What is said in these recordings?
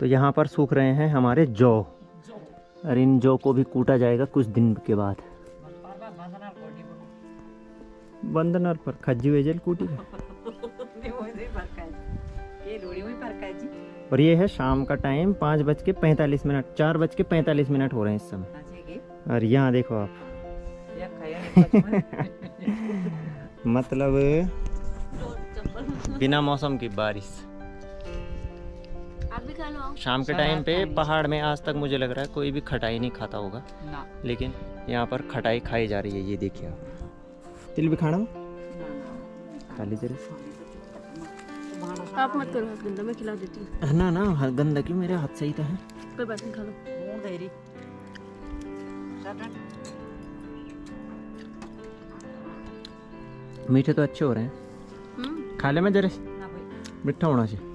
तो यहाँ पर सूख रहे हैं हमारे जौ, और इन जौ को भी कूटा जाएगा कुछ दिन के बाद। बंदनर पर खज्जी वेजल कूटी है। और ये है शाम का टाइम 5:45, 4:45 हो रहे हैं इस समय। और यहाँ देखो आप मतलब बिना मौसम की बारिश। शाम के टाइम पे पहाड़ में आज तक मुझे लग रहा है कोई भी खटाई नहीं खाता होगा, लेकिन यहाँ पर खटाई खाई जा रही है। ये देखिए आप, तिल भी खाना खा लीजिए। आप मत करो, गंदा मैं खिला देती हूँ। ना ना गंदा क्यों, मेरे हाथ से ही तो है। कोई बात नहीं, खा लो। मीठे तो अच्छे हो रहे हैं। खा ले मैं जरा, मिठा होना चाहिए।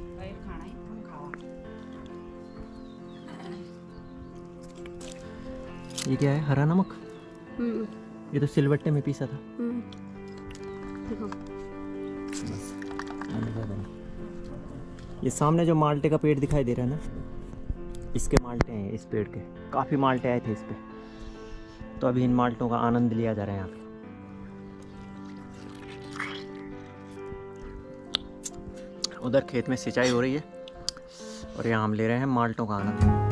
ये क्या है, हरा नमक? ये तो सिलबट्टे में पीसा था। ये सामने जो माल्टे का पेड़ दिखाई दे रहा है ना, इसके माल्टे हैं। इस पेड़ के काफ़ी माल्टे आए थे इस पे, तो अभी इन माल्टों का आनंद लिया जा रहा है यहाँ पे। उधर खेत में सिंचाई हो रही है और यहाँ हम ले रहे हैं माल्टों का आनंद।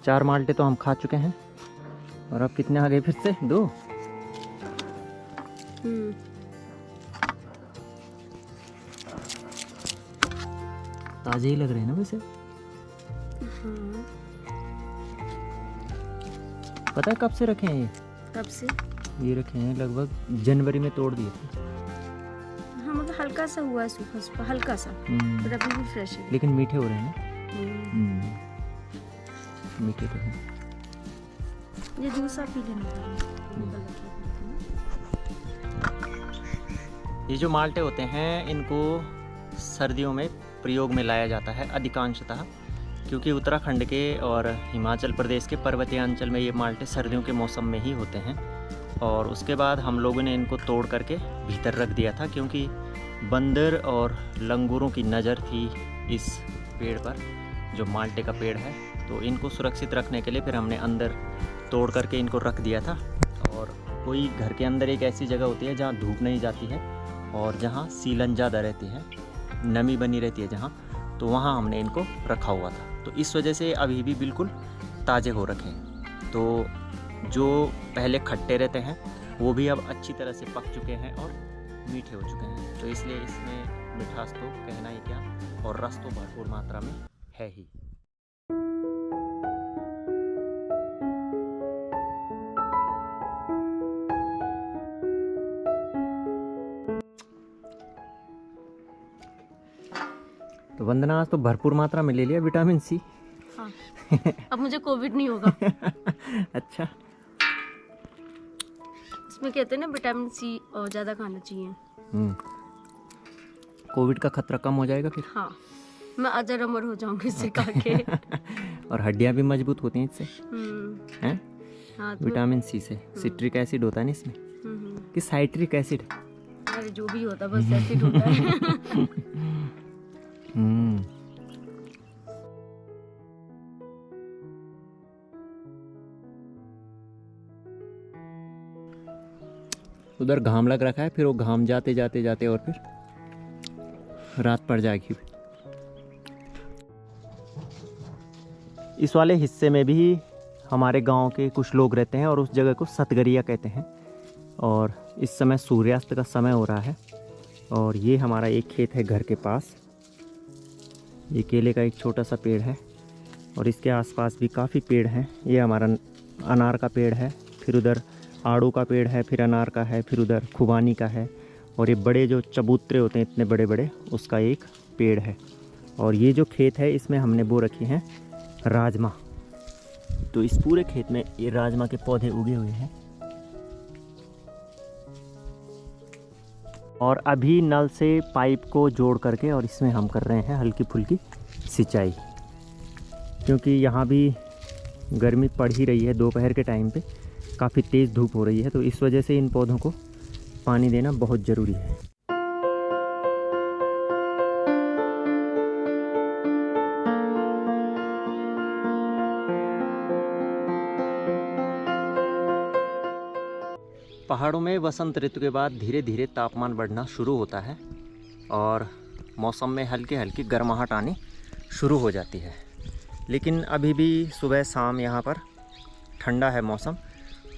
चार माल्टे तो हम खा चुके हैं, और अब कितने आ गए फिर से? 2। ताजे ही लग रहे हैं ना वैसे। पता है कब से रखे हैं ये? कब से? ये रखे हैं लगभग जनवरी में तोड़ दिए थे। हाँ, मतलब हल्का सा हुआ है, सूखा हल्का सा, पर अभी भी फ्रेश है। लेकिन मीठे हो रहे हैं ना। मीठे तो हैं। ये जूस आप पी लेना। ये जो माल्टे होते हैं इनको सर्दियों में प्रयोग में लाया जाता है अधिकांशतः, क्योंकि उत्तराखंड के और हिमाचल प्रदेश के पर्वतीय अंचल में ये माल्टे सर्दियों के मौसम में ही होते हैं। और उसके बाद हम लोगों ने इनको तोड़ करके भीतर रख दिया था, क्योंकि बंदर और लंगूरों की नज़र थी इस पेड़ पर, जो माल्टे का पेड़ है। तो इनको सुरक्षित रखने के लिए फिर हमने अंदर तोड़ करके इनको रख दिया था। और कोई घर के अंदर एक ऐसी जगह होती है जहाँ धूप नहीं जाती है और जहाँ सीलन ज़्यादा रहती है, नमी बनी रहती है जहाँ, तो वहाँ हमने इनको रखा हुआ था। तो इस वजह से अभी भी बिल्कुल ताज़े हो रखे हैं। तो जो पहले खट्टे रहते हैं वो भी अब अच्छी तरह से पक चुके हैं और मीठे हो चुके हैं। तो इसलिए इसमें मिठास तो कहना ही क्या, और रस तो भरपूर मात्रा में है ही। तो वंदना, आज तो भरपूर मात्रा में ले लिया विटामिन सी। हाँ। अब मुझे कोविड नहीं होगा। अच्छा। इसमें कहते हैं ना विटामिन सी और ज़्यादा खाना चाहिए। कोविड का खतरा कम हो जाएगा फिर। हाँ, मैं अजर अमर हो जाऊंगी इससे खा के। और हड्डियां भी मजबूत होती हैं इससे, हैं? हाँ, तो विटामिन सी से। सिट्रिक एसिड होता है ना इसमें, कि साइट्रिक एसिड? अरे जो भी होता बस एसिड होता है। उधर घाम लग रखा है, फिर वो घाम जाते जाते जाते और फिर रात पड़ जाएगी। इस वाले हिस्से में भी हमारे गांव के कुछ लोग रहते हैं और उस जगह को सतगरिया कहते हैं। और इस समय सूर्यास्त का समय हो रहा है। और ये हमारा एक खेत है घर के पास। ये केले का एक छोटा सा पेड़ है और इसके आसपास भी काफ़ी पेड़ हैं। ये हमारा अनार का पेड़ है, फिर उधर आड़ू का पेड़ है, फिर अनार का है, फिर उधर खुबानी का है, और ये बड़े जो चबूतरे होते हैं इतने बड़े बड़े, उसका एक पेड़ है। और ये जो खेत है इसमें हमने बो रखी हैं राजमा। तो इस पूरे खेत में ये राजमा के पौधे उगे हुए हैं। और अभी नल से पाइप को जोड़ करके और इसमें हम कर रहे हैं हल्की फुल्की सिंचाई, क्योंकि यहाँ भी गर्मी पड़ ही रही है दोपहर के टाइम पे। काफ़ी तेज़ धूप हो रही है, तो इस वजह से इन पौधों को पानी देना बहुत ज़रूरी है। पहाड़ों में वसंत ऋतु के बाद धीरे धीरे तापमान बढ़ना शुरू होता है और मौसम में हल्की हल्की गर्माहट आनी शुरू हो जाती है। लेकिन अभी भी सुबह शाम यहाँ पर ठंडा है मौसम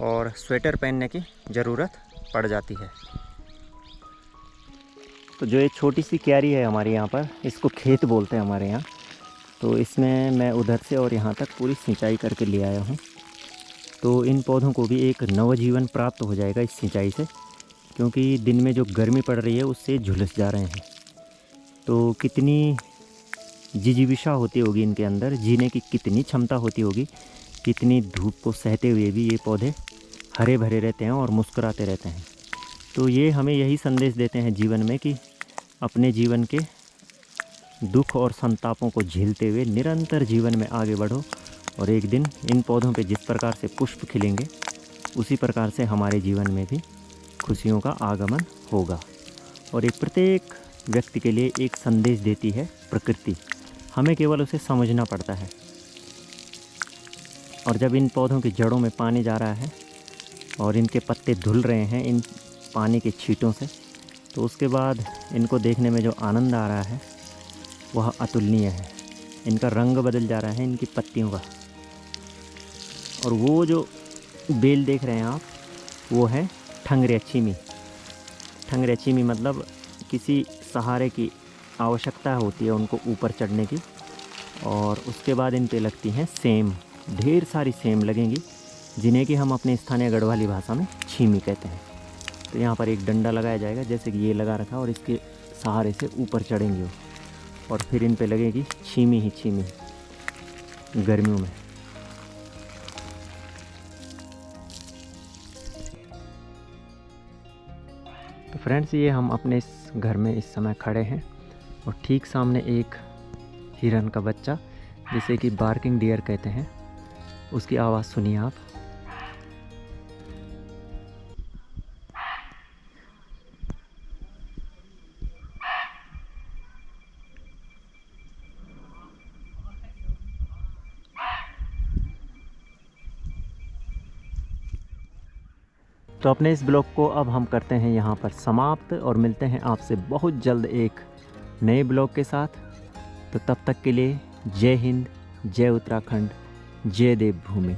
और स्वेटर पहनने की ज़रूरत पड़ जाती है। तो जो एक छोटी सी क्यारी है हमारे यहाँ पर, इसको खेत बोलते हैं हमारे यहाँ, तो इसमें मैं उधर से और यहाँ तक पूरी सिंचाई करके ले आया हूँ। तो इन पौधों को भी एक नवजीवन प्राप्त हो जाएगा इस सिंचाई से, क्योंकि दिन में जो गर्मी पड़ रही है उससे झुलस जा रहे हैं। तो कितनी जिजीविषा होती होगी इनके अंदर, जीने की कितनी क्षमता होती होगी, कितनी धूप को सहते हुए भी ये पौधे हरे भरे रहते हैं और मुस्कुराते रहते हैं। तो ये हमें यही संदेश देते हैं जीवन में कि अपने जीवन के दुख और संतापों को झेलते हुए निरंतर जीवन में आगे बढ़ो, और एक दिन इन पौधों पे जिस प्रकार से पुष्प खिलेंगे उसी प्रकार से हमारे जीवन में भी खुशियों का आगमन होगा। और एक प्रत्येक व्यक्ति के लिए एक संदेश देती है प्रकृति, हमें केवल उसे समझना पड़ता है। और जब इन पौधों की जड़ों में पानी जा रहा है और इनके पत्ते धुल रहे हैं इन पानी के छींटों से, तो उसके बाद इनको देखने में जो आनंद आ रहा है वह अतुलनीय है। इनका रंग बदल जा रहा है इनकी पत्तियों का। और वो जो बेल देख रहे हैं आप, वो है ठंगरेचीमी। ठंगरेचीमी मतलब किसी सहारे की आवश्यकता होती है उनको ऊपर चढ़ने की, और उसके बाद इन पे लगती हैं सेम। ढेर सारी सेम लगेंगी, जिन्हें कि हम अपने स्थानीय गढ़वाली भाषा में छीमी कहते हैं। तो यहाँ पर एक डंडा लगाया जाएगा जैसे कि ये लगा रखा, और इसके सहारे से ऊपर चढ़ेंगी वो, और फिर इन पे लगेगी छीमी ही छीमी गर्मियों में। तो फ्रेंड्स, ये हम अपने इस घर में इस समय खड़े हैं और ठीक सामने एक हिरन का बच्चा, जिसे कि बार्किंग डियर कहते हैं, उसकी आवाज़ सुनिए आप। तो अपने इस ब्लॉग को अब हम करते हैं यहाँ पर समाप्त, और मिलते हैं आपसे बहुत जल्द एक नए ब्लॉग के साथ। तो तब तक के लिए जय हिंद, जय उत्तराखंड, जय देवभूमि।